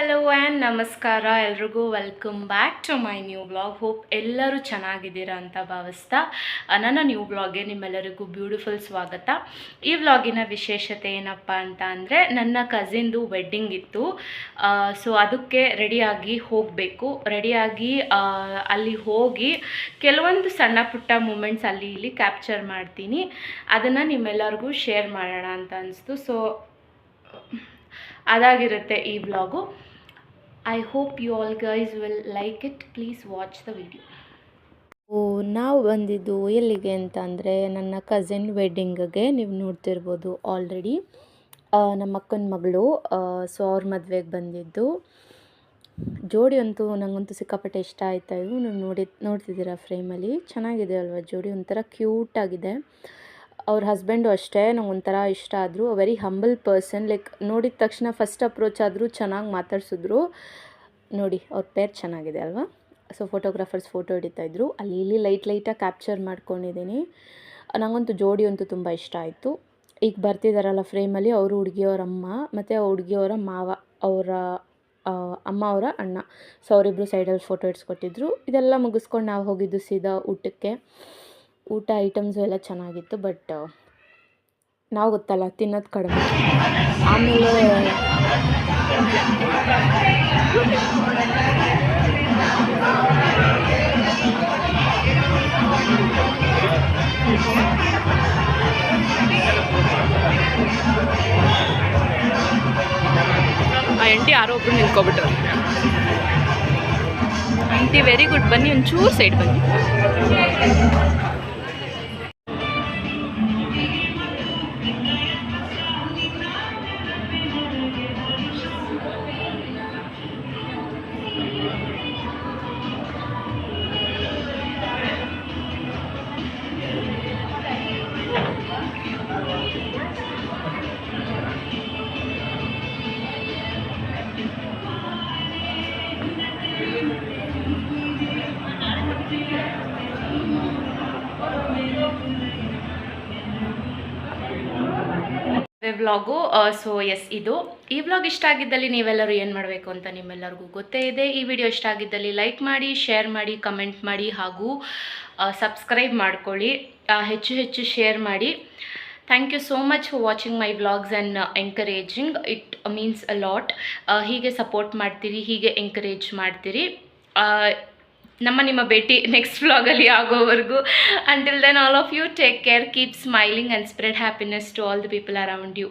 Hello and ನಮಸ್ಕಾರ ಎಲ್ರಿಗೂ welcome back to my new blog. Hope ಎಲ್ಲರೂ ಚೆನ್ನಾಗಿದ್ದೀರಾ ಅಂತ ಭಾವಿಸ್ತಾ ನನ್ನ ನ್ಯೂ ಬ್ಲಾಗ್ಗೆ ನಿಮ್ಮೆಲ್ಲರಿಗೂ ಬ್ಯೂಟಿಫುಲ್ ಸ್ವಾಗತ. ಈ ವ್ಲಾಗಿನ ವಿಶೇಷತೆ ಏನಪ್ಪ ಅಂತ ಅಂದರೆ ನನ್ನ ಕಸಿನ್ದು ವೆಡ್ಡಿಂಗ್ ಇತ್ತು. ಸೊ ಅದಕ್ಕೆ ರೆಡಿಯಾಗಿ ಹೋಗಬೇಕು. ರೆಡಿಯಾಗಿ ಅಲ್ಲಿ ಹೋಗಿ ಕೆಲವೊಂದು ಸಣ್ಣ ಪುಟ್ಟ ಮೂಮೆಂಟ್ಸ್ ಅಲ್ಲಿ ಇಲ್ಲಿ ಕ್ಯಾಪ್ಚರ್ ಮಾಡ್ತೀನಿ. ಅದನ್ನು ನಿಮ್ಮೆಲ್ಲರಿಗೂ ಶೇರ್ ಮಾಡೋಣ ಅಂತ ಅನಿಸ್ತು. ಸೊ ಅದಾಗಿರುತ್ತೆ ಈ vlog. I hope you all guys will like it. Please watch the video. ನಾವು ಬಂದಿದ್ದು ಎಲ್ಲಿಗೆ ಅಂತ ಅಂದರೆ ನನ್ನ ಕಸಿನ್ ವೆಡ್ಡಿಂಗ್ಗೆ. ನೀವು ನೋಡ್ತಿರ್ಬೋದು ಆಲ್ರೆಡಿ ನಮ್ಮ ಅಕ್ಕನ ಮಗಳು. ಸೊ ಅವ್ರ ಮದುವೆಗೆ ಬಂದಿದ್ದು. ಜೋಡಿ ಅಂತೂ ನನಗಂತೂ ಸಿಕ್ಕಾಪಟ್ಟೆ ಇಷ್ಟ ಆಯ್ತಾ. ಇದು ನೀವು ನೋಡ್ತಿದ್ದೀರಾ ಫ್ರೇಮಲ್ಲಿ. ಚೆನ್ನಾಗಿದೆ ಅಲ್ವಾ ಜೋಡಿ, ಒಂಥರ ಕ್ಯೂಟಾಗಿದೆ. ಅವ್ರ ಹಸ್ಬೆಂಡು ಅಷ್ಟೇ ನಂಗೆ ಒಂಥರ ಇಷ್ಟ ಆದರು. Very humble person. ಲೈಕ್ ನೋಡಿದ ತಕ್ಷಣ ಫಸ್ಟ್ ಅಪ್ರೋಚ್ ಆದರೂ ಚೆನ್ನಾಗಿ ಮಾತಾಡ್ಸಿದ್ರು. ನೋಡಿ ಅವ್ರ ಪೇರ್ ಚೆನ್ನಾಗಿದೆ ಅಲ್ವಾ. ಸೊ ಫೋಟೋಗ್ರಾಫರ್ಸ್ ಫೋಟೋ ಹಿಡಿತಾಯಿದ್ರು. ಅಲ್ಲಿ ಇಲ್ಲಿ ಲೈಟಾಗಿ ಕ್ಯಾಪ್ಚರ್ ಮಾಡ್ಕೊಂಡಿದ್ದೀನಿ. ನನಗಂತೂ ಜೋಡಿ ಅಂತೂ ತುಂಬ ಇಷ್ಟ ಆಯಿತು. ಈಗ ಬರ್ತಿದ್ದಾರಲ್ಲ ಫ್ರೇಮಲ್ಲಿ ಅವರು ಹುಡುಗಿಯವರ ಅಮ್ಮ ಮತ್ತು ಹುಡುಗಿಯವರ ಮಾವ, ಅವರ ಅಮ್ಮ ಅವರ ಅಣ್ಣ. ಸೊ ಅವರಿಬ್ಬರು ಸೈಡಲ್ಲಿ ಫೋಟೋ ಇಡ್ಸ್ಕೊಟ್ಟಿದ್ರು. ಇದೆಲ್ಲ ಮುಗಿಸ್ಕೊಂಡು ನಾವು ಹೋಗಿದ್ದು ಸೀದಾ ಊಟಕ್ಕೆ. ಊಟ ಐಟಮ್ಸು ಎಲ್ಲ ಚೆನ್ನಾಗಿತ್ತು. ಬಟ್ ನಾವು ಗೊತ್ತಲ್ಲ ತಿನ್ನೋದು ಕಡಿಮೆ. ಆಮೇಲೆ ಆ ಆಂಟಿ ಯಾರೋ ಒಬ್ರು ನಿಂತ್ಕೊಬಿಟ್ರು. ಆಂಟಿ ವೆರಿ ಗುಡ್, ಬನ್ನಿ ಒಂಚೂರು ಸೈಡ್ ಬನ್ನಿ. ವ್ಲಾಗು. ಸೊ ಎಸ್, ಇದು ಈ ವ್ಲಾಗ್ ಇಷ್ಟ ಆಗಿದ್ದಲ್ಲಿ ನೀವೆಲ್ಲರೂ ಏನು ಮಾಡಬೇಕು ಅಂತ ನಿಮ್ಮೆಲ್ಲರಿಗೂ ಗೊತ್ತೇ ಇದೆ. ಈ ವಿಡಿಯೋ ಇಷ್ಟ ಆಗಿದ್ದಲ್ಲಿ ಲೈಕ್ ಮಾಡಿ, ಶೇರ್ ಮಾಡಿ, ಕಮೆಂಟ್ ಮಾಡಿ, ಹಾಗೂ ಸಬ್ಸ್ಕ್ರೈಬ್ ಮಾಡ್ಕೊಳ್ಳಿ. ಹೆಚ್ಚು ಶೇರ್ ಮಾಡಿ. Thank you so much for watching my vlogs and encouraging. It means a lot. ಹೀಗೆ ಸಪೋರ್ಟ್ ಮಾಡ್ತೀರಿ, ಹೀಗೆ ಎಂಕರೇಜ್ ಮಾಡ್ತೀರಿ. ನಿಮ್ಮ ಭೇಟಿ ನೆಕ್ಸ್ಟ್ ವ್ಲಾಗಲ್ಲಿ ಆಗೋವರೆಗೂ. Until then, all of you take care, keep smiling and spread happiness to all the people around you.